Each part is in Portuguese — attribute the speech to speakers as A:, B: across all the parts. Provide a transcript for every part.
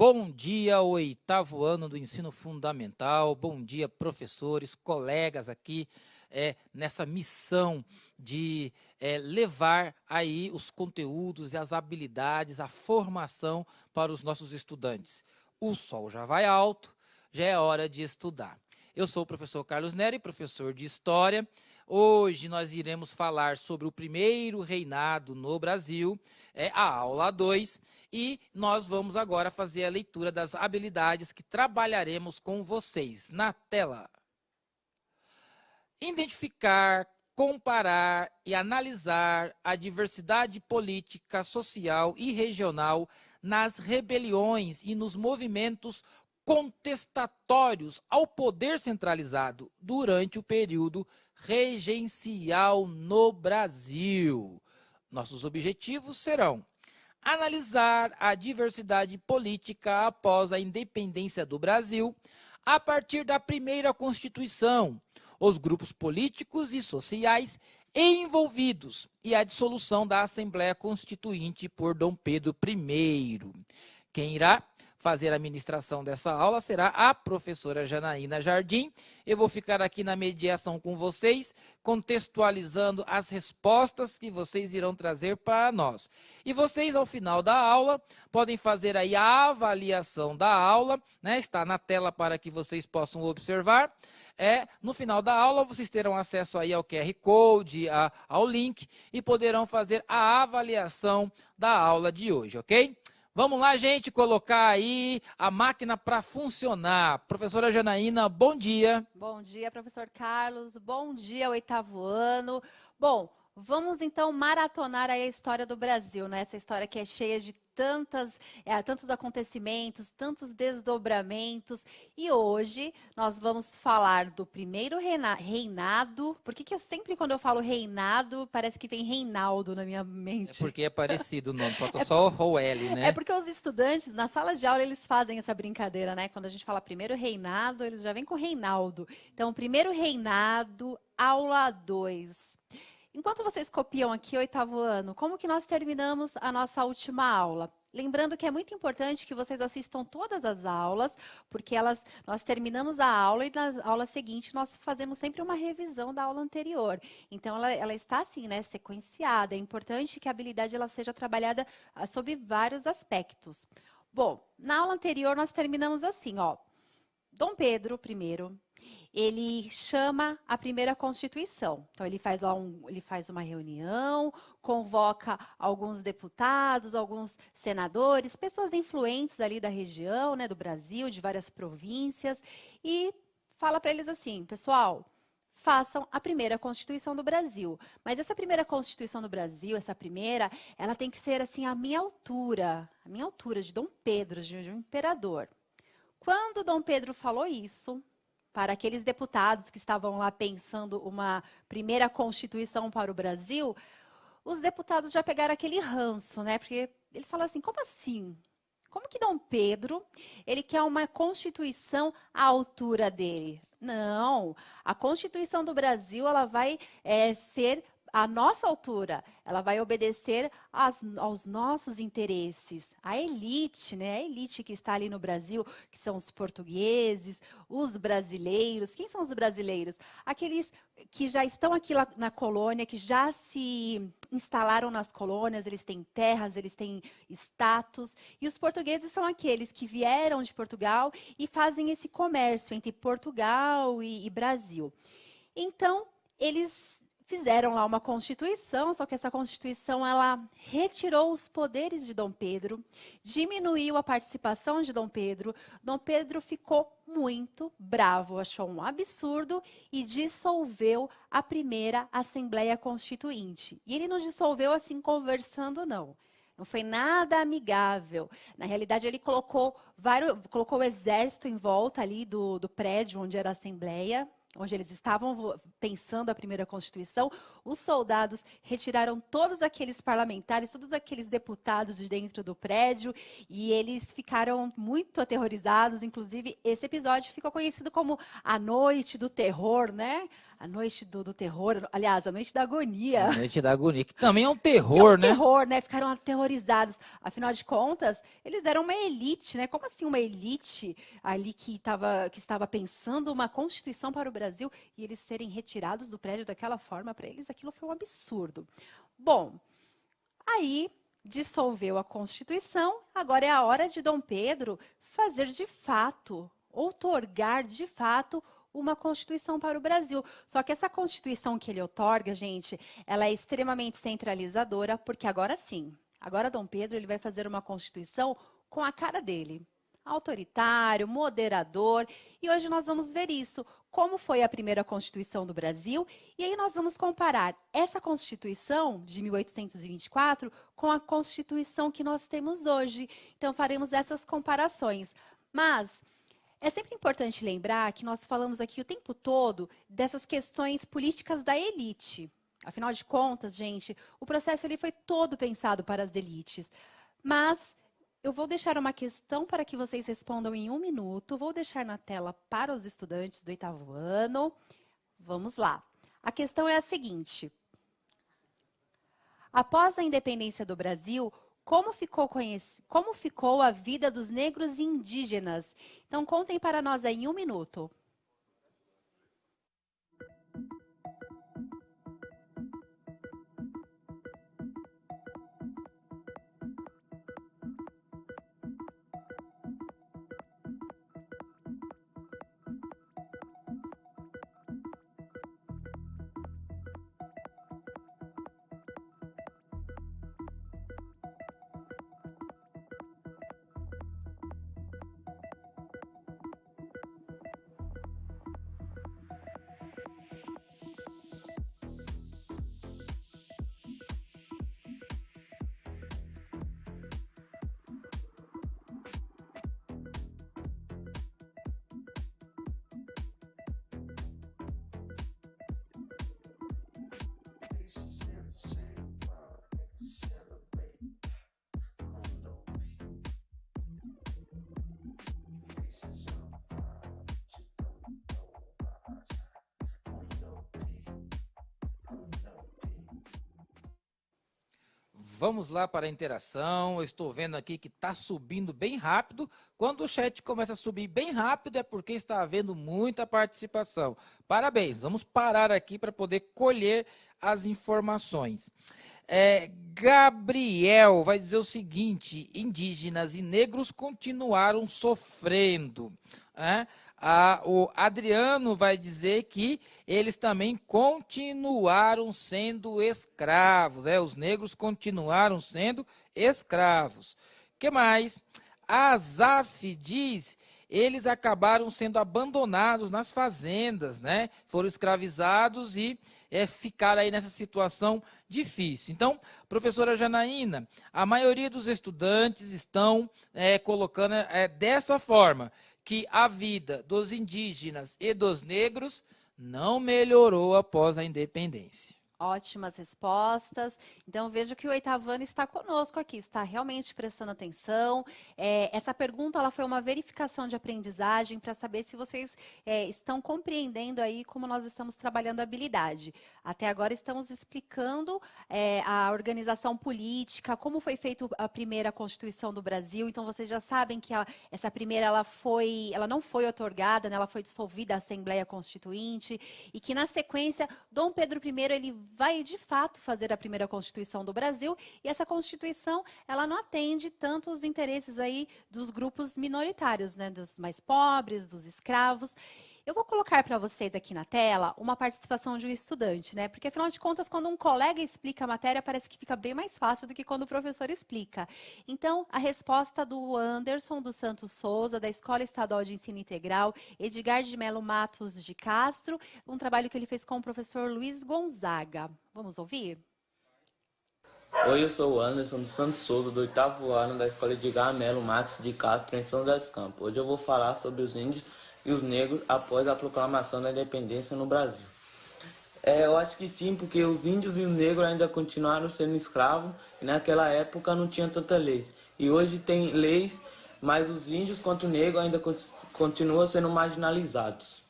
A: Bom dia, oitavo ano do ensino fundamental. Bom dia, professores, colegas aqui nessa missão de levar aí os conteúdos e as habilidades, a formação para os nossos estudantes. O sol já vai alto, já é hora de estudar. Eu sou o professor Carlos Neri, professor de História. Hoje nós iremos falar sobre o primeiro reinado no Brasil, a aula 2, e nós vamos agora fazer a leitura das habilidades que trabalharemos com vocês. Na tela. Identificar, comparar e analisar a diversidade política, social e regional nas rebeliões e nos movimentos contestatórios ao poder centralizado durante o período regencial no Brasil. Nossos objetivos serão analisar a diversidade política após a independência do Brasil, a partir da primeira Constituição, os grupos políticos e sociais envolvidos e a dissolução da Assembleia Constituinte por Dom Pedro I. Quem irá fazer a ministração dessa aula será a professora Janaína Jardim. Eu vou ficar aqui na mediação com vocês, contextualizando as respostas que vocês irão trazer para nós. E vocês, ao final da aula, podem fazer aí a avaliação da aula, né? Está na tela para que vocês possam observar. No final da aula, vocês terão acesso aí ao QR Code, ao link, e poderão fazer a avaliação da aula de hoje, ok? Vamos lá, gente, colocar aí a máquina para funcionar. Professora Janaína, bom dia.
B: Bom dia, professor Carlos. Bom dia, oitavo ano. Bom, vamos então maratonar aí a história do Brasil, né? Essa história que é cheia de tantos acontecimentos, tantos desdobramentos. E hoje nós vamos falar do primeiro reinado. Por que eu sempre, quando eu falo reinado, parece que vem Reinaldo na minha mente?
A: É porque é parecido o nome, falta só o L, né?
B: É porque os estudantes, na sala de aula, eles fazem essa brincadeira, né? Quando a gente fala primeiro reinado, eles já vêm com Reinaldo. Então, primeiro reinado, aula 2. Enquanto vocês copiam aqui, oitavo ano, como que nós terminamos a nossa última aula? Lembrando que é muito importante que vocês assistam todas as aulas, porque nós terminamos a aula e na aula seguinte nós fazemos sempre uma revisão da aula anterior. Então, ela está assim, né, sequenciada. É importante que a habilidade ela seja trabalhada sob vários aspectos. Bom, na aula anterior nós terminamos assim, ó. Dom Pedro I, ele chama a primeira Constituição. Então, ele faz uma reunião, convoca alguns deputados, alguns senadores, pessoas influentes ali da região, né, do Brasil, de várias províncias, e fala para eles assim, pessoal, façam a primeira Constituição do Brasil. Mas essa primeira Constituição do Brasil, ela tem que ser assim a minha altura de Dom Pedro, de um imperador. Quando Dom Pedro falou isso, para aqueles deputados que estavam lá pensando uma primeira Constituição para o Brasil, os deputados já pegaram aquele ranço, né? Porque eles falaram assim, como assim? Como que Dom Pedro, ele quer uma Constituição à altura dele? Não, a Constituição do Brasil, ela vai ser à nossa altura, ela vai obedecer aos nossos interesses. A elite, né? A elite que está ali no Brasil, que são os portugueses, os brasileiros. Quem são os brasileiros? Aqueles que já estão aqui lá na colônia, que já se instalaram nas colônias, eles têm terras, eles têm status. E os portugueses são aqueles que vieram de Portugal e fazem esse comércio entre Portugal e Brasil. Então, eles fizeram lá uma Constituição, só que essa Constituição ela retirou os poderes de Dom Pedro, diminuiu a participação de Dom Pedro. Dom Pedro ficou muito bravo, achou um absurdo e dissolveu a primeira Assembleia Constituinte. E ele não dissolveu assim conversando, não. Não foi nada amigável. Na realidade, ele colocou o exército em volta ali do prédio onde era a Assembleia, onde eles estavam pensando a primeira Constituição. Os soldados retiraram todos aqueles parlamentares, todos aqueles deputados de dentro do prédio, e eles ficaram muito aterrorizados. Inclusive, esse episódio ficou conhecido como a Noite do Terror, né? a noite do terror, aliás, a noite da agonia.
A: A noite da agonia, que também é um terror,
B: Que é um
A: né?
B: terror, né? Ficaram aterrorizados. Afinal de contas, eles eram uma elite, né? Como assim uma elite ali que estava pensando uma constituição para o Brasil e eles serem retirados do prédio daquela forma, para eles aquilo foi um absurdo. Bom, aí dissolveu a Constituição, agora é a hora de Dom Pedro fazer de fato, outorgar de fato uma Constituição para o Brasil. Só que essa Constituição que ele outorga, gente, ela é extremamente centralizadora, porque agora sim, agora Dom Pedro ele vai fazer uma Constituição com a cara dele. Autoritário, moderador, e hoje nós vamos ver isso, como foi a primeira Constituição do Brasil, e aí nós vamos comparar essa Constituição de 1824 com a Constituição que nós temos hoje. Então faremos essas comparações. Mas é sempre importante lembrar que nós falamos aqui o tempo todo dessas questões políticas da elite. Afinal de contas, gente, o processo ali foi todo pensado para as elites. Mas eu vou deixar uma questão para que vocês respondam em 1 minuto. Vou deixar na tela para os estudantes do 8º ano. Vamos lá. A questão é a seguinte. Após a independência do Brasil, como ficou a vida dos negros indígenas? Então, contem para nós aí em 1 minuto.
A: Vamos lá para a interação. Eu estou vendo aqui que está subindo bem rápido. Quando o chat começa a subir bem rápido é porque está havendo muita participação. Parabéns. Vamos parar aqui para poder colher as informações. Gabriel vai dizer o seguinte: indígenas e negros continuaram sofrendo. O Adriano vai dizer que eles também continuaram sendo escravos, os negros continuaram sendo escravos. O que mais? A Azaf diz, eles acabaram sendo abandonados nas fazendas, foram escravizados e ficaram aí nessa situação difícil. Então, professora Janaína, a maioria dos estudantes estão colocando dessa forma, que a vida dos indígenas e dos negros não melhorou após a independência.
B: Ótimas respostas. Então, vejo que o 8º ano está conosco aqui, está realmente prestando atenção. Essa pergunta ela foi uma verificação de aprendizagem para saber se vocês estão compreendendo aí como nós estamos trabalhando a habilidade. Até agora estamos explicando a organização política, como foi feita a primeira Constituição do Brasil. Então, vocês já sabem que essa primeira ela não foi outorgada, ela foi dissolvida a Assembleia Constituinte e que, na sequência, Dom Pedro I ele vai, de fato, fazer a primeira Constituição do Brasil, e essa Constituição, ela não atende tanto os interesses aí dos grupos minoritários, dos mais pobres, dos escravos. Eu vou colocar para vocês aqui na tela uma participação de um estudante, porque afinal de contas, quando um colega explica a matéria, parece que fica bem mais fácil do que quando o professor explica. Então, a resposta do Anderson dos Santos Souza, da Escola Estadual de Ensino Integral, Edgar de Melo Matos de Castro, um trabalho que ele fez com o professor Luiz Gonzaga. Vamos ouvir?
C: Oi, eu sou o Anderson dos Santos Souza, do 8º ano da Escola Edgar Melo Matos de Castro, em São José dos Campos. Hoje eu vou falar sobre os índios e os negros após a proclamação da independência no Brasil. Eu acho que sim, porque os índios e os negros ainda continuaram sendo escravos e naquela época não tinha tanta leis. E hoje tem leis, mas os índios quanto os negros ainda continuam sendo marginalizados.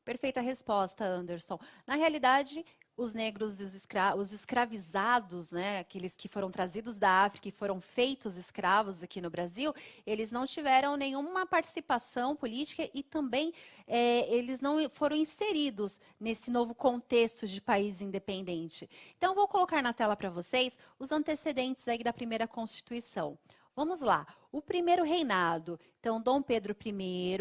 B: Perfeita resposta, Anderson. Na realidade, os negros e os escravizados, né, aqueles que foram trazidos da África e foram feitos escravos aqui no Brasil, eles não tiveram nenhuma participação política e também eles não foram inseridos nesse novo contexto de país independente. Então, vou colocar na tela para vocês os antecedentes aí da primeira Constituição. Vamos lá. O primeiro reinado, então, Dom Pedro I,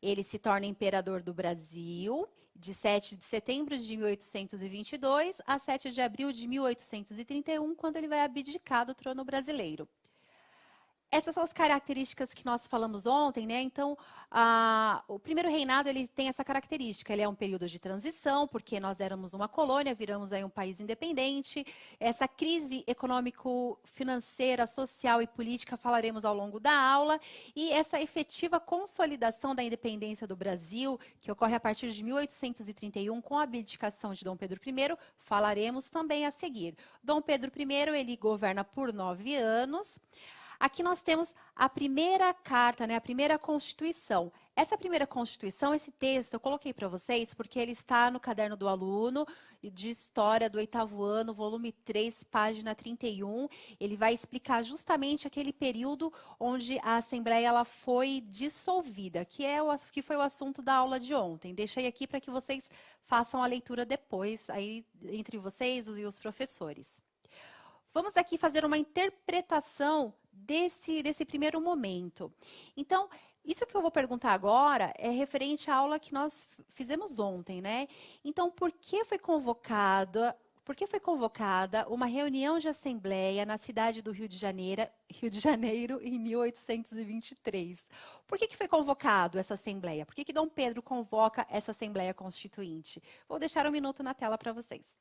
B: ele se torna imperador do Brasil de 7 de setembro de 1822 a 7 de abril de 1831, quando ele vai abdicar do trono brasileiro. Essas são as características que nós falamos ontem, né? Então, o primeiro reinado ele tem essa característica. Ele é um período de transição, porque nós éramos uma colônia, viramos aí um país independente. Essa crise econômico-financeira, social e política falaremos ao longo da aula. E essa efetiva consolidação da independência do Brasil, que ocorre a partir de 1831, com a abdicação de Dom Pedro I, falaremos também a seguir. Dom Pedro I, ele governa por 9 anos. Aqui nós temos a primeira carta, né, a primeira Constituição. Essa primeira Constituição, esse texto, eu coloquei para vocês porque ele está no caderno do aluno de História do 8º ano, volume 3, página 31. Ele vai explicar justamente aquele período onde a Assembleia ela foi dissolvida, que foi o assunto da aula de ontem. Deixei aqui para que vocês façam a leitura depois, aí entre vocês e os professores. Vamos aqui fazer uma interpretação desse primeiro momento. Então, isso que eu vou perguntar agora é referente à aula que nós fizemos ontem, né? Então, por que foi convocada uma reunião de assembleia na cidade do Rio de Janeiro, em 1823? Por que foi convocado essa assembleia? Por que Dom Pedro convoca essa assembleia constituinte? Vou deixar um minuto na tela para vocês.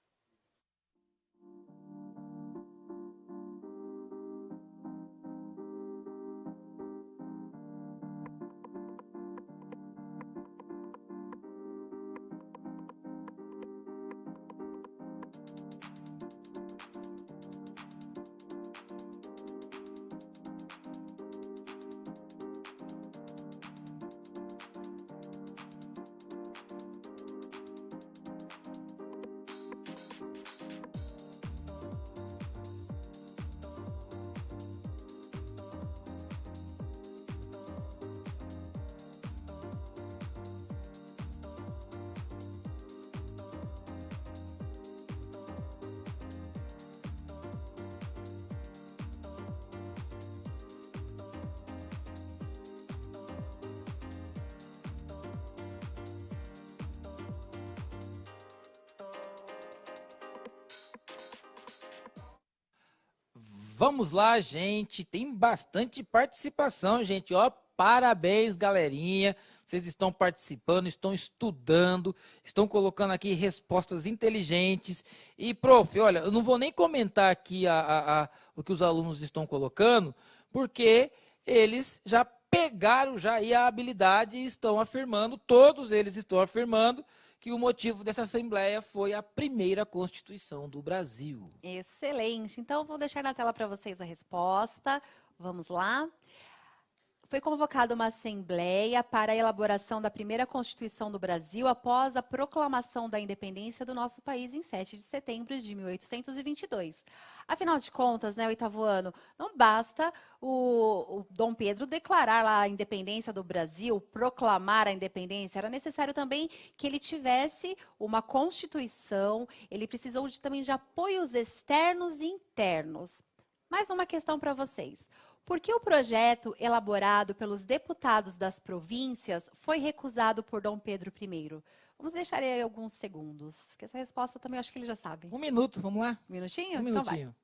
A: Vamos lá, gente. Tem bastante participação, gente. Ó, parabéns, galerinha. Vocês estão participando, estão estudando, estão colocando aqui respostas inteligentes. E, prof, olha, eu não vou nem comentar aqui o que os alunos estão colocando, porque eles já pegaram já aí a habilidade e estão afirmando, todos eles estão afirmando, que o motivo dessa Assembleia foi a primeira Constituição do Brasil.
B: Excelente. Então, vou deixar na tela para vocês a resposta. Vamos lá. Foi convocada uma assembleia para a elaboração da primeira Constituição do Brasil após a proclamação da independência do nosso país em 7 de setembro de 1822. Afinal de contas, né, 8º ano, não basta o Dom Pedro declarar lá a independência do Brasil, proclamar a independência, era necessário também que ele tivesse uma Constituição, ele precisou também de apoios externos e internos. Mais uma questão para vocês. Por que o projeto elaborado pelos deputados das províncias foi recusado por Dom Pedro I? Vamos deixar aí alguns segundos, que essa resposta também eu acho que ele já sabe.
A: Um minuto, vamos lá?
B: Um minutinho?
A: Um
B: Então vai.
A: minutinho.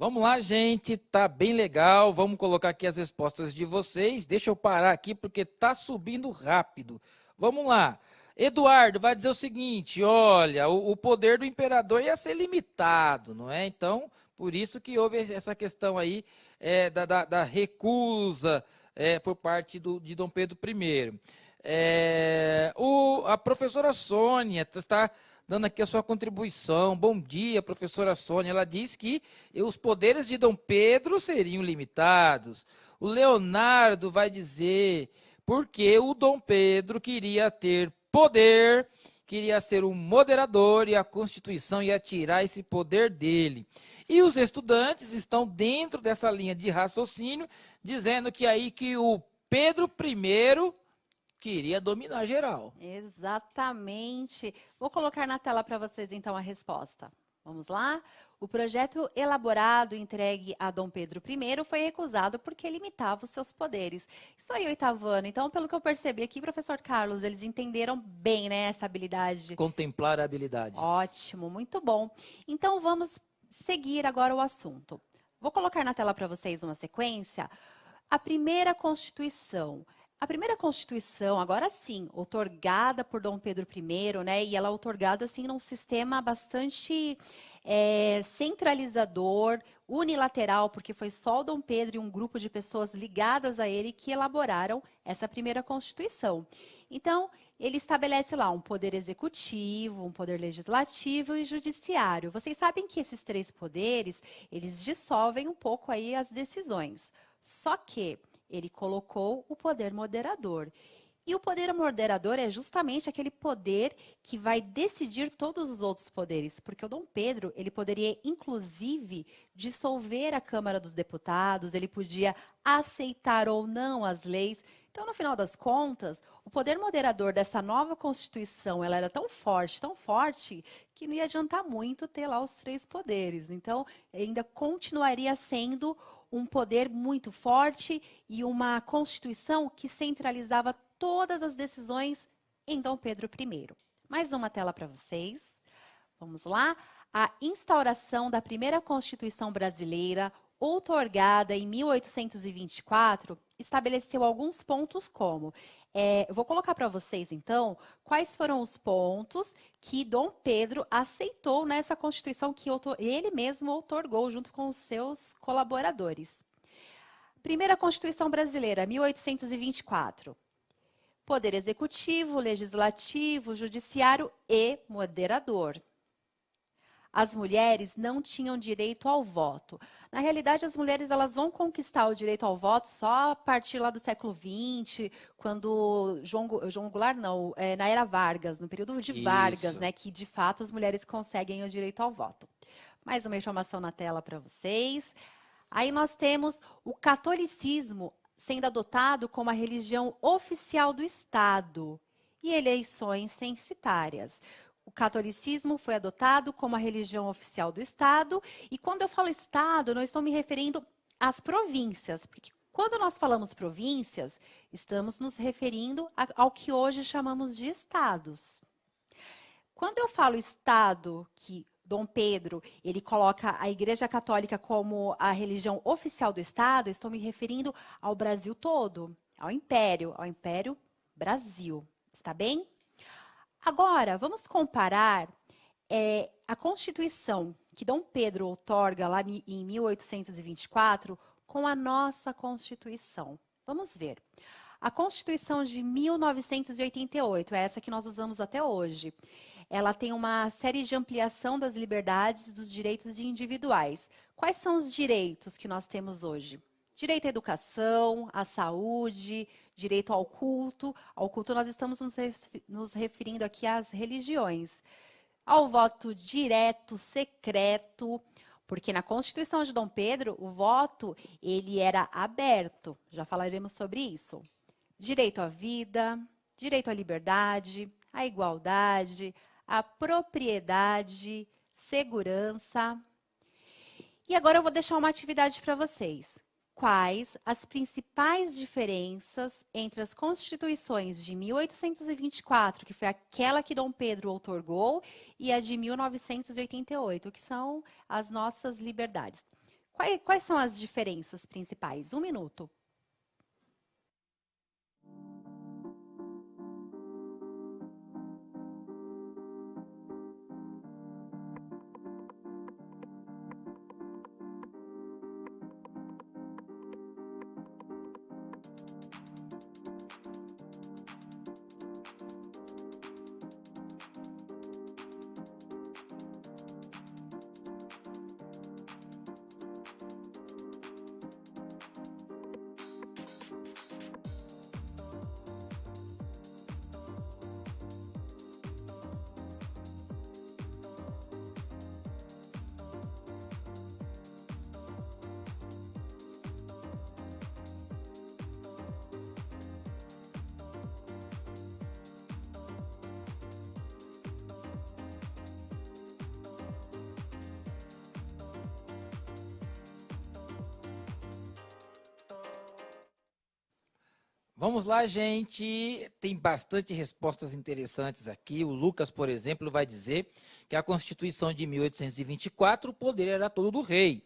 A: Vamos lá, gente, tá bem legal. Vamos colocar aqui as respostas de vocês. Deixa eu parar aqui porque tá subindo rápido. Vamos lá. Eduardo vai dizer o seguinte, olha, o poder do imperador ia ser limitado, não é? Então, por isso que houve essa questão aí da recusa por parte de Dom Pedro I. A professora Sônia está dando aqui a sua contribuição. Bom dia, professora Sônia. Ela diz que os poderes de Dom Pedro seriam limitados. O Leonardo vai dizer porque o Dom Pedro queria ter poder, queria ser um moderador e a Constituição ia tirar esse poder dele. E os estudantes estão dentro dessa linha de raciocínio, dizendo que aí que o Pedro I queria dominar geral.
B: Exatamente. Vou colocar na tela para vocês, então, a resposta. Vamos lá? O projeto elaborado e entregue a Dom Pedro I foi recusado porque limitava os seus poderes. Isso aí, oitavo ano. Então, pelo que eu percebi aqui, professor Carlos, eles entenderam bem, né, essa habilidade.
A: Contemplar a habilidade.
B: Ótimo, muito bom. Então, vamos seguir agora o assunto. Vou colocar na tela para vocês uma sequência. A primeira Constituição. A primeira Constituição, agora sim, outorgada por Dom Pedro I, né? E ela é outorgada assim num sistema bastante centralizador, unilateral, porque foi só o Dom Pedro e um grupo de pessoas ligadas a ele que elaboraram essa primeira Constituição. Então, ele estabelece lá um poder executivo, um poder legislativo e judiciário. Vocês sabem que esses três poderes, eles dissolvem um pouco aí as decisões. Só que ele colocou o poder moderador. E o poder moderador é justamente aquele poder que vai decidir todos os outros poderes. Porque o Dom Pedro, ele poderia, inclusive, dissolver a Câmara dos Deputados, ele podia aceitar ou não as leis. Então, no final das contas, o poder moderador dessa nova Constituição, ela era tão forte, que não ia adiantar muito ter lá os três poderes. Então, ainda continuaria sendo um poder muito forte e uma Constituição que centralizava todas as decisões em Dom Pedro I. Mais uma tela para vocês. Vamos lá. A instauração da primeira Constituição brasileira, outorgada em 1824, estabeleceu alguns pontos como... eu vou colocar para vocês, então, quais foram os pontos que Dom Pedro aceitou nessa Constituição que ele mesmo outorgou junto com os seus colaboradores. Primeira Constituição brasileira, 1824. Poder executivo, legislativo, judiciário e moderador. As mulheres não tinham direito ao voto. Na realidade, as mulheres elas vão conquistar o direito ao voto só a partir lá do século XX, quando João Goulart, não, na era Vargas, no período de Vargas, né, que de fato as mulheres conseguem o direito ao voto. Mais uma informação na tela para vocês. Aí nós temos o catolicismo sendo adotado como a religião oficial do Estado e eleições censitárias. O catolicismo foi adotado como a religião oficial do Estado. E quando eu falo Estado, não estou me referindo às províncias. Porque quando nós falamos províncias, estamos nos referindo ao que hoje chamamos de estados. Quando eu falo Estado, que Dom Pedro ele coloca a Igreja Católica como a religião oficial do Estado, estou me referindo ao Brasil todo, ao Império Brasil. Está bem? Agora, vamos comparar a Constituição que Dom Pedro outorga lá em 1824 com a nossa Constituição. Vamos ver. A Constituição de 1988, é essa que nós usamos até hoje. Ela tem uma série de ampliação das liberdades e dos direitos individuais. Quais são os direitos que nós temos hoje? Direito à educação, à saúde, direito ao culto. Ao culto nós estamos nos referindo aqui às religiões. Ao voto direto, secreto, porque na Constituição de Dom Pedro, o voto ele era aberto. Já falaremos sobre isso. Direito à vida, direito à liberdade, à igualdade, à propriedade, segurança. E agora eu vou deixar uma atividade para vocês. Quais as principais diferenças entre as constituições de 1824, que foi aquela que Dom Pedro outorgou, e a de 1988, que são as nossas liberdades? Quais são as diferenças principais? 1 minuto.
A: Vamos lá, gente. Tem bastante respostas interessantes aqui. O Lucas, por exemplo, vai dizer que a Constituição de 1824, o poder era todo do rei.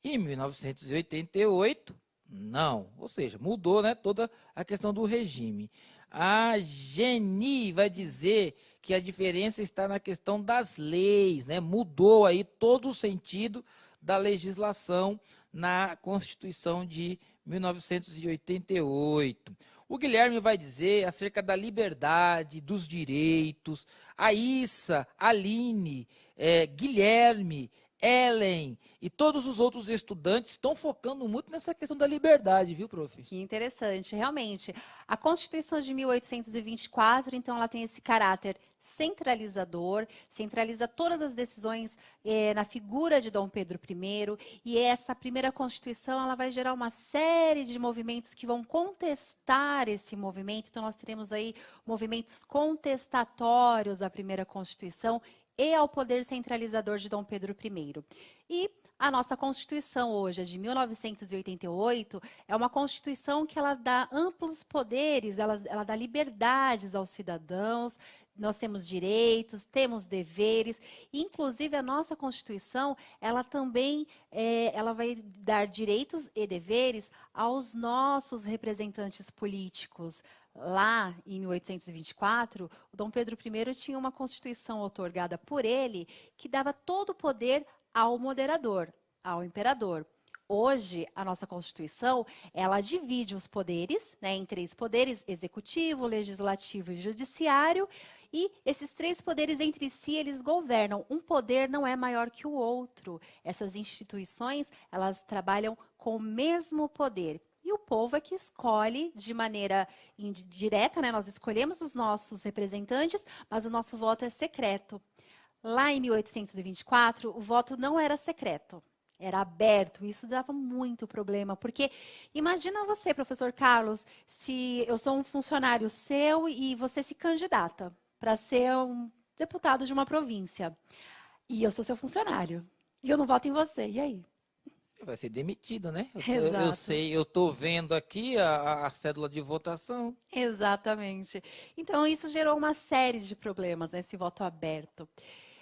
A: Em 1988, não. Ou seja, mudou, né, toda a questão do regime. A Geni vai dizer que a diferença está na questão das leis, né? Mudou aí todo o sentido da legislação na Constituição de 1988. O Guilherme vai dizer acerca da liberdade, dos direitos. A Issa, Aline, Guilherme, Ellen e todos os outros estudantes estão focando muito nessa questão da liberdade, viu, prof?
B: Que interessante, realmente. A Constituição de 1824, então, ela tem esse caráter centralizador, centraliza todas as decisões na figura de Dom Pedro I, e essa primeira Constituição ela vai gerar uma série de movimentos que vão contestar esse movimento. Então, nós teremos aí movimentos contestatórios à primeira Constituição e ao poder centralizador de Dom Pedro I. E a nossa Constituição hoje, a de 1988, é uma Constituição que ela dá amplos poderes, ela dá liberdades aos cidadãos. Nós temos direitos, temos deveres, inclusive a nossa Constituição, ela também ela vai dar direitos e deveres aos nossos representantes políticos. Lá, em 1824, o Dom Pedro I tinha uma Constituição outorgada por ele que dava todo o poder ao moderador, ao imperador. Hoje, a nossa Constituição, ela divide os poderes, né, em 3 poderes: executivo, legislativo e judiciário, e esses 3 poderes entre si, eles governam. Um poder não é maior que o outro. Essas instituições, elas trabalham com o mesmo poder. E o povo é que escolhe de maneira indireta, né? Nós escolhemos os nossos representantes, mas o nosso voto é secreto. Lá em 1824, o voto não era secreto, era aberto. Isso dava muito problema, porque imagina você, professor Carlos, se eu sou um funcionário seu e você se candidata para ser um deputado de uma província, e eu sou seu funcionário, e eu não voto em você, e aí?
A: Vai ser demitido, né?
B: Exato.
A: Eu sei, eu estou vendo aqui a cédula de votação.
B: Exatamente. Então, isso gerou uma série de problemas, né, esse voto aberto.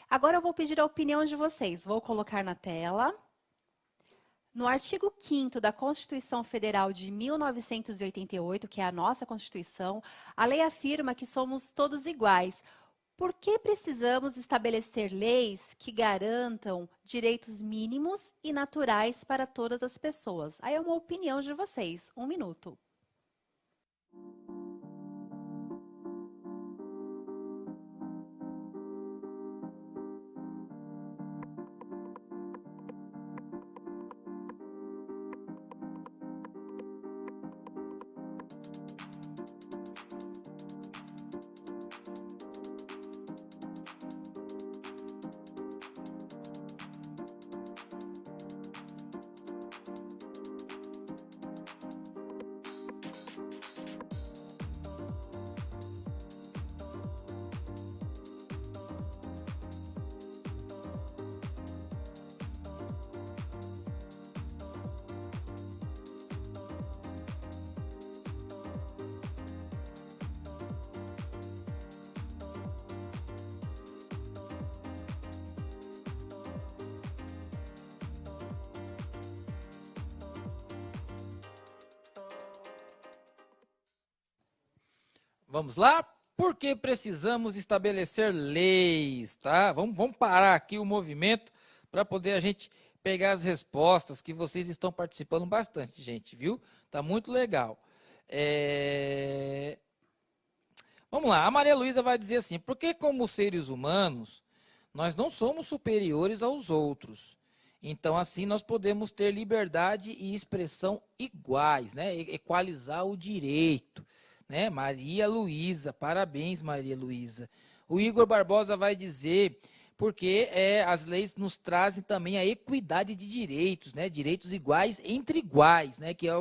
B: Agora eu vou pedir a opinião de vocês. Vou colocar na tela. No artigo 5º da Constituição Federal de 1988, que é a nossa Constituição, a lei afirma que somos todos iguais. Por que precisamos estabelecer leis que garantam direitos mínimos e naturais para todas as pessoas? Aí é uma opinião de vocês. 1 minuto.
A: Vamos lá? Porque precisamos estabelecer leis, tá? Vamos parar aqui o movimento para poder a gente pegar as respostas que vocês estão participando bastante, gente, viu? Tá muito legal. Vamos lá, a Maria Luísa vai dizer assim, porque como seres humanos, nós não somos superiores aos outros. Então, assim, nós podemos ter liberdade e expressão iguais, né? Equalizar o direito, né? Maria Luísa, parabéns, Maria Luísa. O Igor Barbosa vai dizer, porque as leis nos trazem também a equidade de direitos, né? Direitos iguais entre iguais, né? Que é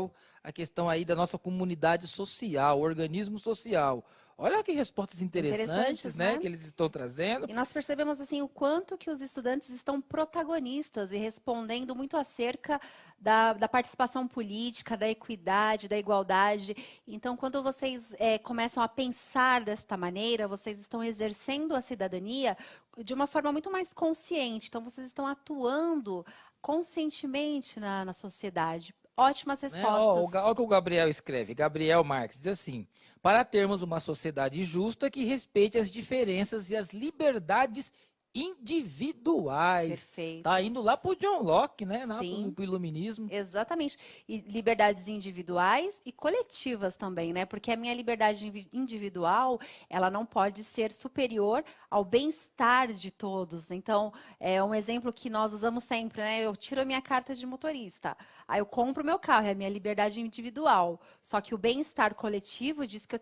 A: a questão aí da nossa comunidade social, organismo social. Olha que respostas interessantes, né? Que eles estão trazendo.
B: E nós percebemos assim o quanto que os estudantes estão protagonistas e respondendo muito acerca da participação política, da equidade, da igualdade. Então, quando vocês começam a pensar desta maneira, vocês estão exercendo a cidadania de uma forma muito mais consciente. Então, vocês estão atuando conscientemente na sociedade. Ótimas respostas.
A: Olha o que o Gabriel escreve. Gabriel Marques diz assim: para termos uma sociedade justa que respeite as diferenças e as liberdades individuais.
B: Perfeito.
A: Tá indo lá pro John Locke, né?
B: Sim.
A: Pro iluminismo.
B: Exatamente. E liberdades individuais e coletivas também, né? Porque a minha liberdade individual, ela não pode ser superior ao bem-estar de todos. Então, é um exemplo que nós usamos sempre, né? Eu tiro a minha carta de motorista. Aí eu compro o meu carro, é a minha liberdade individual. Só que o bem-estar coletivo diz que eu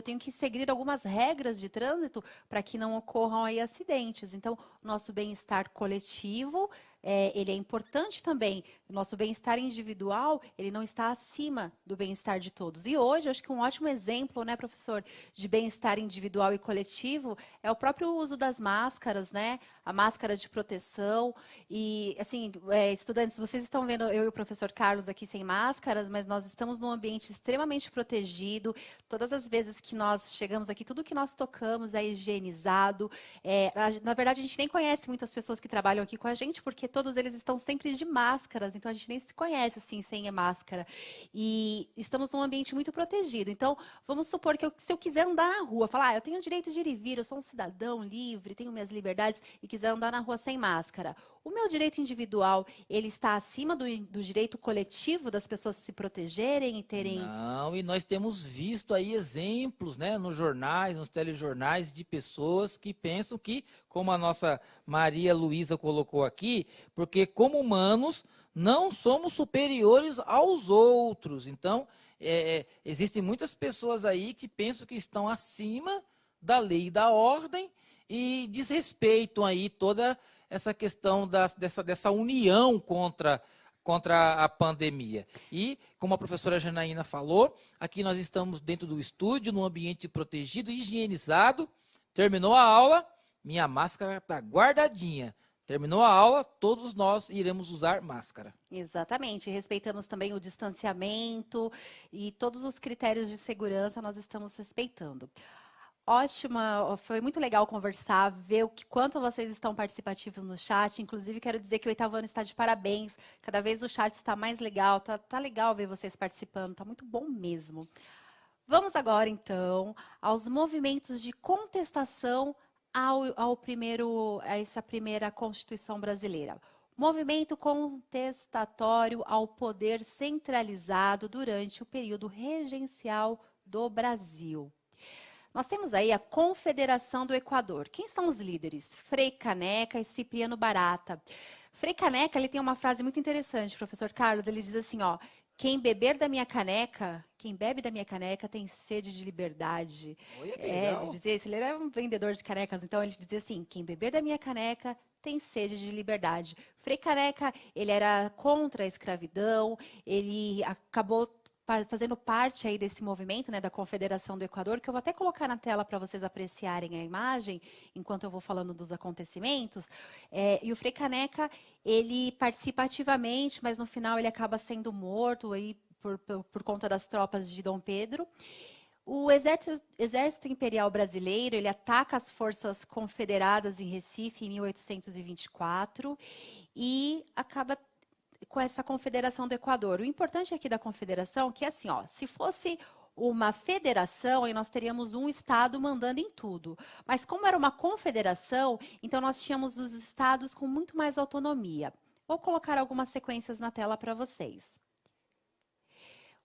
B: tenho que seguir algumas regras de trânsito para que não ocorram aí acidentes. Então, o nosso bem-estar coletivo, ele é importante também. O nosso bem-estar individual, ele não está acima do bem-estar de todos. E hoje, eu acho que um ótimo exemplo, né, professor, de bem-estar individual e coletivo é o próprio uso das máscaras, né? A máscara de proteção. E, assim, estudantes, vocês estão vendo eu e o professor Carlos aqui sem máscaras, mas nós estamos num ambiente extremamente protegido. Todas as vezes que nós chegamos aqui, tudo que nós tocamos é higienizado. Na verdade, a gente nem conhece muitas pessoas que trabalham aqui com a gente, porque todos eles estão sempre de máscaras, então a gente nem se conhece assim sem a máscara. E estamos num ambiente muito protegido. Então, vamos supor que se eu quiser andar na rua, falar, eu tenho o direito de ir e vir, eu sou um cidadão livre, tenho minhas liberdades, e quiser andar na rua sem máscara. O meu direito individual, ele está acima do direito coletivo das pessoas se protegerem e terem...
A: Não, e nós temos visto aí exemplos, né, nos jornais, nos telejornais, de pessoas que pensam que, como a nossa Maria Luísa colocou aqui, porque como humanos não somos superiores aos outros. Então, existem muitas pessoas aí que pensam que estão acima da lei e da ordem e desrespeitam aí toda essa questão dessa união contra a pandemia. E, como a professora Janaína falou, aqui nós estamos dentro do estúdio, num ambiente protegido, higienizado. Terminou a aula, minha máscara está guardadinha. Terminou a aula, todos nós iremos usar máscara.
B: Exatamente. Respeitamos também o distanciamento e todos os critérios de segurança nós estamos respeitando. Ótima, foi muito legal conversar, ver quanto vocês estão participativos no chat. Inclusive, quero dizer que o 8º ano está de parabéns. Cada vez o chat está mais legal, tá legal ver vocês participando, tá muito bom mesmo. Vamos agora, então, aos movimentos de contestação a essa primeira Constituição brasileira. Movimento contestatório ao poder centralizado durante o período regencial do Brasil. Nós temos aí a Confederação do Equador. Quem são os líderes? Frei Caneca e Cipriano Barata. Frei Caneca, ele tem uma frase muito interessante, professor Carlos. Ele diz assim, ó, quem bebe da minha caneca tem sede de liberdade.
A: Olha que legal.
B: Ele dizia isso, ele era um vendedor de canecas, então ele dizia assim, quem beber da minha caneca tem sede de liberdade. Frei Caneca, ele era contra a escravidão, ele acabou fazendo parte aí desse movimento, né, da Confederação do Equador, que eu vou até colocar na tela para vocês apreciarem a imagem, enquanto eu vou falando dos acontecimentos. E o Frei Caneca, ele participa ativamente, mas no final ele acaba sendo morto aí por conta das tropas de Dom Pedro. O Exército Imperial Brasileiro, ele ataca as forças confederadas em Recife em 1824 e acaba com essa Confederação do Equador. O importante aqui da Confederação é que, assim, ó, se fosse uma federação, e nós teríamos um estado mandando em tudo. Mas como era uma confederação, então nós tínhamos os estados com muito mais autonomia. Vou colocar algumas sequências na tela para vocês.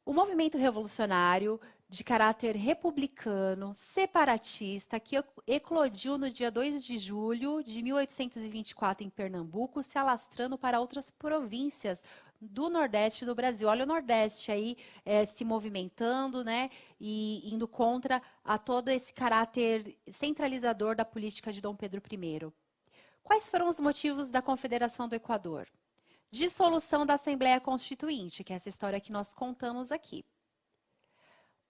B: O movimento revolucionário de caráter republicano, separatista, que eclodiu no dia 2 de julho de 1824 em Pernambuco, se alastrando para outras províncias do Nordeste do Brasil. Olha o Nordeste aí se movimentando, né, e indo contra a todo esse caráter centralizador da política de Dom Pedro I. Quais foram os motivos da Confederação do Equador? Dissolução da Assembleia Constituinte, que é essa história que nós contamos aqui.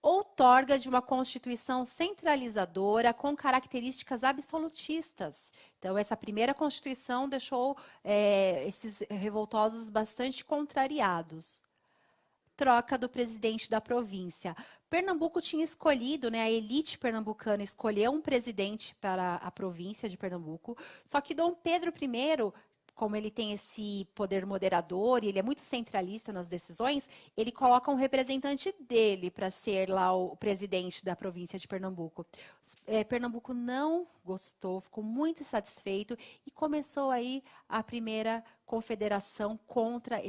B: Outorga de uma Constituição centralizadora com características absolutistas. Então, essa primeira Constituição deixou esses revoltosos bastante contrariados. Troca do presidente da província. Pernambuco tinha escolhido, né, a elite pernambucana escolheu um presidente para a província de Pernambuco, só que Dom Pedro I, como ele tem esse poder moderador e ele é muito centralista nas decisões, ele coloca um representante dele para ser lá o presidente da província de Pernambuco. Pernambuco não gostou, ficou muito insatisfeito e começou aí a primeira confederação contra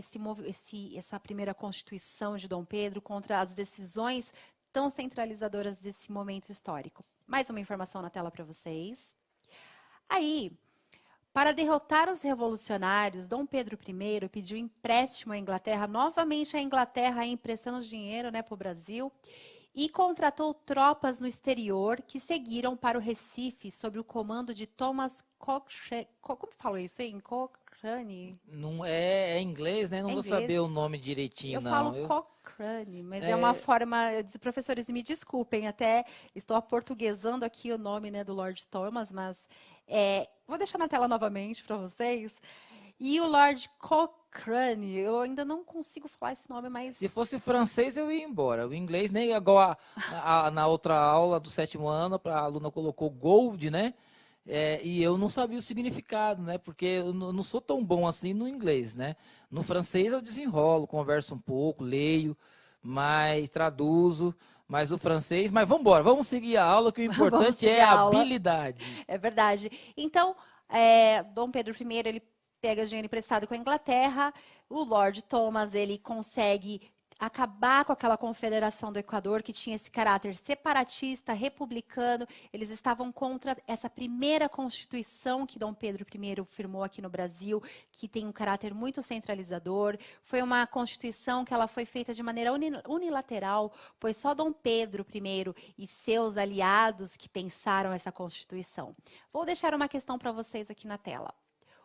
B: essa primeira Constituição de Dom Pedro, contra as decisões tão centralizadoras desse momento histórico. Mais uma informação na tela para vocês. Aí, para derrotar os revolucionários, Dom Pedro I pediu empréstimo à Inglaterra, novamente a Inglaterra emprestando dinheiro, né, para o Brasil, e contratou tropas no exterior que seguiram para o Recife sob o comando de Thomas Cochrane. Como falou isso, hein? Cochrane?
A: Não é inglês, né? Não vou saber o nome direitinho,
B: não. Eu falo Cochrane, mas é uma forma... Eu disse, professores, me desculpem, até estou aportuguesando aqui o nome, né, do Lord Thomas, mas... vou deixar na tela novamente para vocês. E o Lord Cochrane, eu ainda não consigo falar esse nome, mas...
A: Se fosse francês, eu ia embora. O inglês, nem igual na outra aula do 7º ano, a aluna colocou gold, né? E eu não sabia o significado, né? Porque eu não sou tão bom assim no inglês, né? No francês eu desenrolo, converso um pouco, leio, mas traduzo... Mas o francês... Mas vamos embora, vamos seguir a aula, que o importante é a habilidade.
B: É verdade. Então, Dom Pedro I, ele pega dinheiro emprestado com a Inglaterra, o Lord Thomas, ele consegue acabar com aquela confederação do Equador, que tinha esse caráter separatista, republicano. Eles estavam contra essa primeira Constituição que Dom Pedro I firmou aqui no Brasil, que tem um caráter muito centralizador. Foi uma Constituição que ela foi feita de maneira unilateral, pois só Dom Pedro I e seus aliados que pensaram essa Constituição. Vou deixar uma questão para vocês aqui na tela.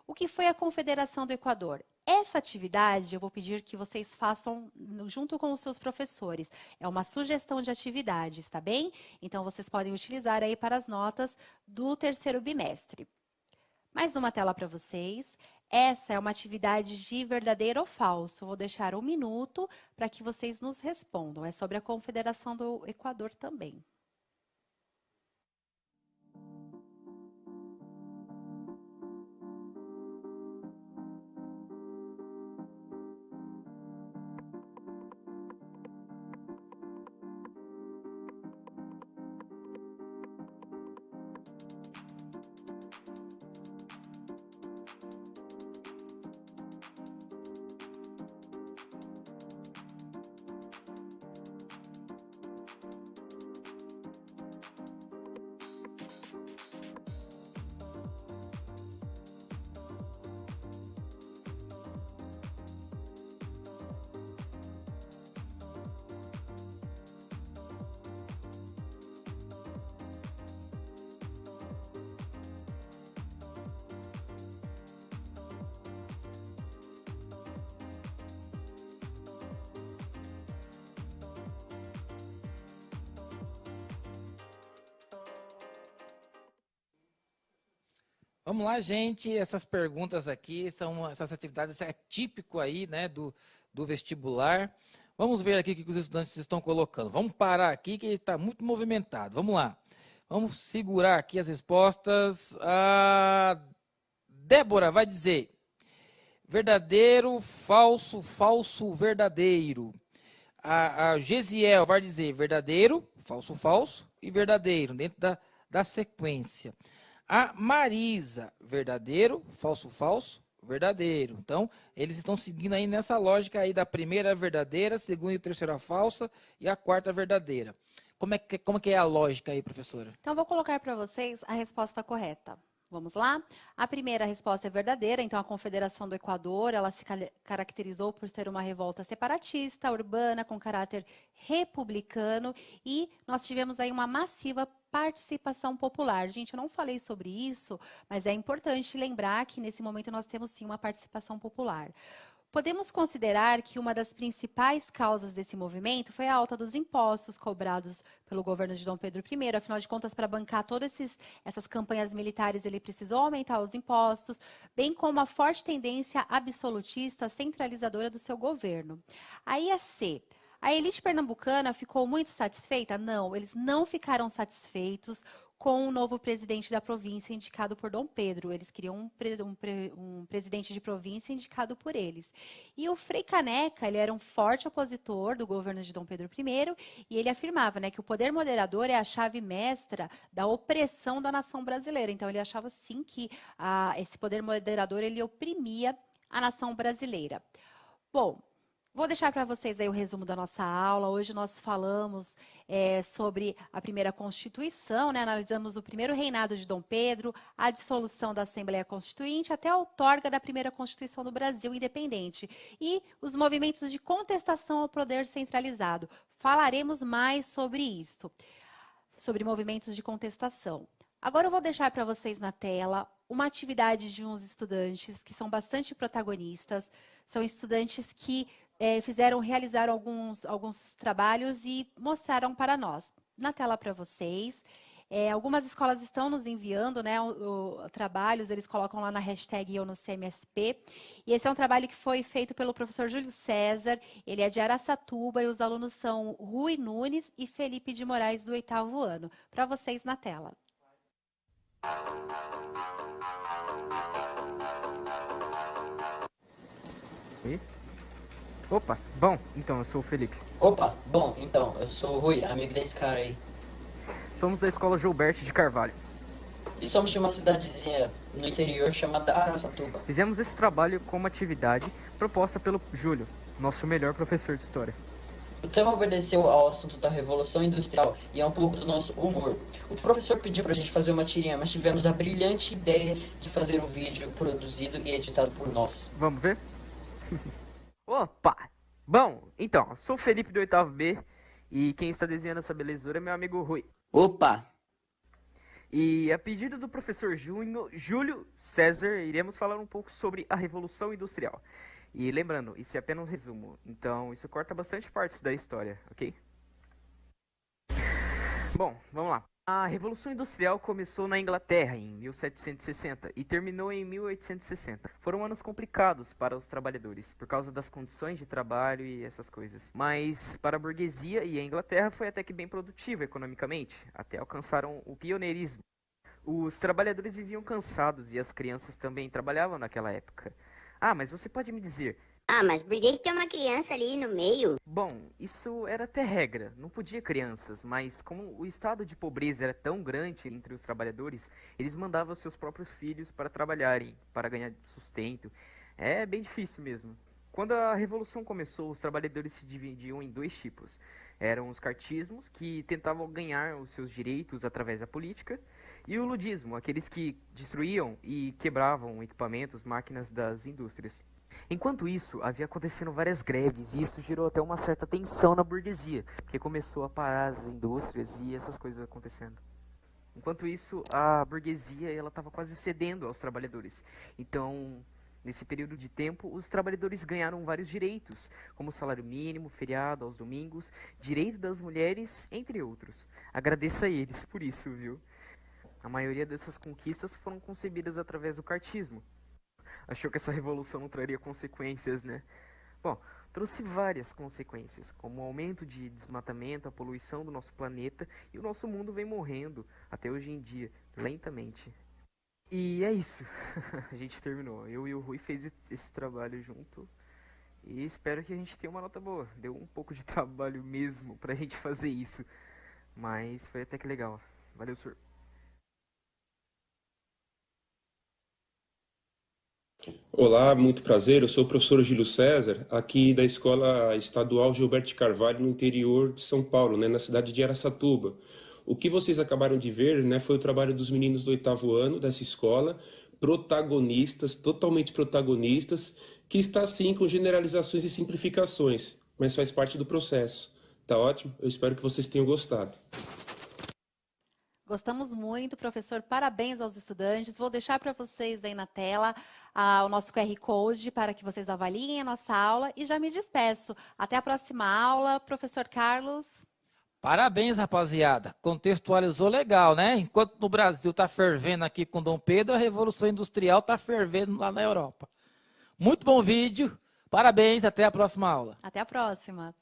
B: O que foi a Confederação do Equador? Essa atividade eu vou pedir que vocês façam junto com os seus professores. É uma sugestão de atividades, tá bem? Então, vocês podem utilizar aí para as notas do 3º bimestre. Mais uma tela para vocês. Essa é uma atividade de verdadeiro ou falso. Vou deixar 1 minuto para que vocês nos respondam. É sobre a Confederação do Equador também.
A: Vamos lá, gente. Essas perguntas aqui, essas atividades, é típico aí, né, do vestibular. Vamos ver aqui o que os estudantes estão colocando. Vamos parar aqui, que está muito movimentado. Vamos lá. Vamos segurar aqui as respostas. A Débora vai dizer: verdadeiro, falso, falso, verdadeiro. A Gesiel vai dizer verdadeiro, falso, falso e verdadeiro, dentro da sequência. A Marisa, verdadeiro, falso, falso, verdadeiro. Então, eles estão seguindo aí nessa lógica aí da primeira verdadeira, segunda e terceira falsa e a quarta verdadeira. Como é que é a lógica aí, professora?
B: Então, vou colocar para vocês a resposta correta. Vamos lá? A primeira resposta é verdadeira. Então, a Confederação do Equador, ela se caracterizou por ser uma revolta separatista, urbana, com caráter republicano. E nós tivemos aí uma massiva participação popular. Gente, eu não falei sobre isso, mas é importante lembrar que nesse momento nós temos sim uma participação popular. Podemos considerar que uma das principais causas desse movimento foi a alta dos impostos cobrados pelo governo de Dom Pedro I. Afinal de contas, para bancar todas essas campanhas militares, ele precisou aumentar os impostos, bem como a forte tendência absolutista centralizadora do seu governo. Aí a C. A elite pernambucana ficou muito satisfeita? Não, eles não ficaram satisfeitos com o novo presidente da província indicado por Dom Pedro. Eles queriam um presidente de província indicado por eles. E o Frei Caneca, ele era um forte opositor do governo de Dom Pedro I, e ele afirmava, né, que o poder moderador é a chave mestra da opressão da nação brasileira. Então, ele achava, sim, que esse poder moderador, ele oprimia a nação brasileira. Bom, vou deixar para vocês aí o resumo da nossa aula. Hoje nós falamos sobre a primeira Constituição, né? Analisamos o primeiro reinado de Dom Pedro, a dissolução da Assembleia Constituinte, até a outorga da primeira Constituição do Brasil independente e os movimentos de contestação ao poder centralizado. Falaremos mais sobre isso, sobre movimentos de contestação. Agora eu vou deixar para vocês na tela uma atividade de uns estudantes que são bastante protagonistas, são estudantes que realizaram alguns trabalhos e mostraram para nós. Na tela para vocês. Algumas escolas estão nos enviando, né, trabalhos, eles colocam lá na hashtag Eu no CMSP. E esse é um trabalho que foi feito pelo professor Júlio César, ele é de Araçatuba e os alunos são Rui Nunes e Felipe de Moraes do 8º ano. Para vocês na tela.
D: Opa, bom, então eu sou o Felipe.
E: Opa, bom, então, eu sou o Rui, amigo desse cara aí.
D: Somos da escola Gilberto de Carvalho.
E: E somos de uma cidadezinha no interior chamada Araçatuba.
D: Fizemos esse trabalho como atividade proposta pelo Júlio, nosso melhor professor de história.
E: O tema obedeceu ao assunto da Revolução Industrial e é um pouco do nosso humor. O professor pediu pra gente fazer uma tirinha, mas tivemos a brilhante ideia de fazer um vídeo produzido e editado por nós.
D: Vamos ver? Opa! Bom, então, sou o Felipe do 8º B e quem está desenhando essa belezura é meu amigo Rui.
E: Opa!
D: E a pedido do professor Júlio César, iremos falar um pouco sobre a Revolução Industrial. E lembrando, isso é apenas um resumo, então isso corta bastante partes da história, ok? Bom, vamos lá. A Revolução Industrial começou na Inglaterra em 1760 e terminou em 1860. Foram anos complicados para os trabalhadores, por causa das condições de trabalho e essas coisas. Mas para a burguesia e a Inglaterra foi até que bem produtivo economicamente, até alcançaram o pioneirismo. Os trabalhadores viviam cansados e as crianças também trabalhavam naquela época. Ah, mas você pode me dizer...
F: Ah, mas por que tem uma criança ali no meio?
D: Bom, isso era até regra, não podia crianças, mas como o estado de pobreza era tão grande entre os trabalhadores, eles mandavam seus próprios filhos para trabalharem, para ganhar sustento. É bem difícil mesmo. Quando a Revolução começou, os trabalhadores se dividiam em dois tipos. Eram os cartismos, que tentavam ganhar os seus direitos através da política, e o ludismo, aqueles que destruíam e quebravam equipamentos, máquinas das indústrias. Enquanto isso, havia acontecendo várias greves e isso gerou até uma certa tensão na burguesia, porque começou a parar as indústrias e essas coisas acontecendo. Enquanto isso, a burguesia estava quase cedendo aos trabalhadores. Então, nesse período de tempo, os trabalhadores ganharam vários direitos, como salário mínimo, feriado aos domingos, direito das mulheres, entre outros. Agradeço a eles por isso, viu? A maioria dessas conquistas foram concebidas através do cartismo. Achou que essa revolução não traria consequências, né? Bom, trouxe várias consequências, como o aumento de desmatamento, a poluição do nosso planeta, e o nosso mundo vem morrendo, até hoje em dia, lentamente. E é isso, a gente terminou. Eu e o Rui fez esse trabalho junto, E espero que a gente tenha uma nota boa. Deu um pouco de trabalho mesmo pra gente fazer isso. Mas foi até que legal. Valeu, senhor.
G: Olá, muito prazer. Eu sou o professor Júlio César, aqui da Escola Estadual Gilberto Carvalho, no interior de São Paulo, né, na cidade de Araçatuba. O que vocês acabaram de ver, né, foi o trabalho dos meninos do 8º ano dessa escola, protagonistas, totalmente protagonistas, que está sim com generalizações e simplificações, mas faz parte do processo. Tá ótimo? Eu espero que vocês tenham gostado.
B: Gostamos muito, professor. Parabéns aos estudantes. Vou deixar para vocês aí na tela o nosso QR Code para que vocês avaliem a nossa aula e já me despeço. Até a próxima aula. Professor Carlos.
A: Parabéns, rapaziada. Contextualizou legal, né? Enquanto no Brasil está fervendo aqui com Dom Pedro, a Revolução Industrial está fervendo lá na Europa. Muito bom vídeo. Parabéns. Até a próxima aula.
B: Até a próxima.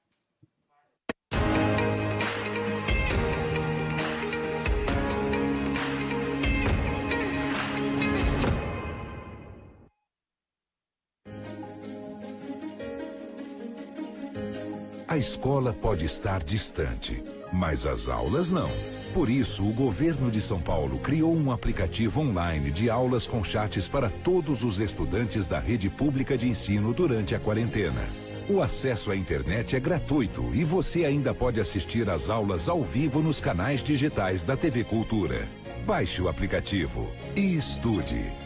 H: A escola pode estar distante, mas as aulas não. Por isso, o governo de São Paulo criou um aplicativo online de aulas com chats para todos os estudantes da rede pública de ensino durante a quarentena. O acesso à internet é gratuito e você ainda pode assistir às aulas ao vivo nos canais digitais da TV Cultura. Baixe o aplicativo e estude.